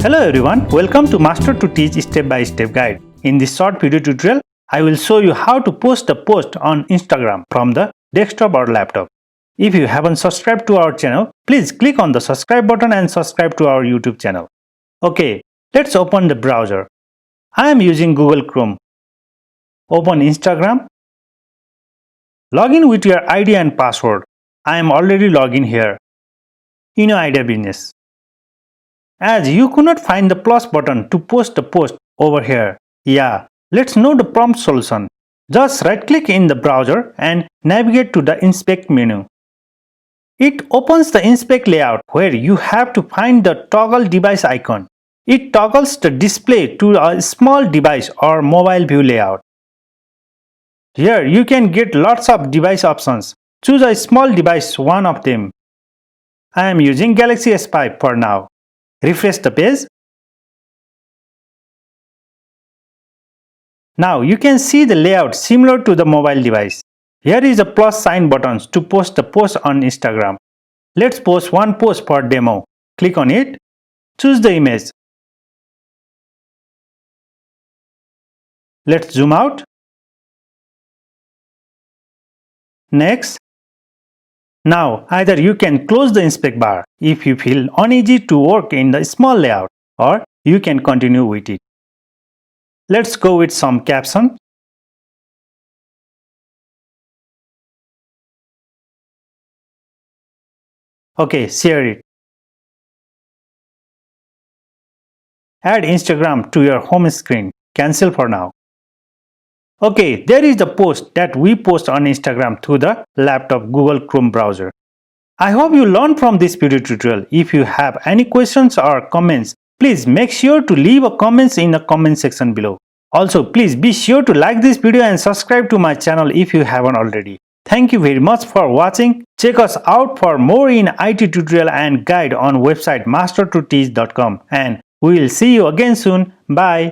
Hello everyone, welcome to Master to Teach Step-by-Step Guide. In this short video tutorial, I will show you how to post a post on Instagram from the desktop or laptop. If you haven't subscribed to our channel, please click on the subscribe button and subscribe to our YouTube channel. Okay, let's open the browser. I am using Google Chrome. Open Instagram. Log in with your ID and password. I am already logged in here. Idea Business. As you could not find the plus button to post a post over here. Yeah, let's know the prompt solution. Just right click in the browser and navigate to the inspect menu. It opens the inspect layout where you have to find the toggle device icon. It toggles the display to a small device or mobile view layout. Here you can get lots of device options. Choose a small device, one of them. I am using Galaxy S5 for now. Refresh the page. Now you can see the layout similar to the mobile device. Here is a plus sign buttons to post a post on Instagram. Let's post one post for demo. Click on it. Choose the image. Let's zoom out. Next. Now either you can close the inspect bar if you feel uneasy to work in the small layout, or you can continue with it. Let's go with some caption. Okay, share it. Add Instagram to your home screen. Cancel for now. Okay, there is the post that we post on Instagram through the laptop Google Chrome browser. I hope you learned from this video tutorial. If you have any questions or comments, please make sure to leave a comments in the comment section below. Also, please be sure to like this video and subscribe to my channel if you haven't already. Thank you very much for watching. Check us out for more in IT tutorial and guide on website mastertoteach.com, and we will see you again soon. Bye.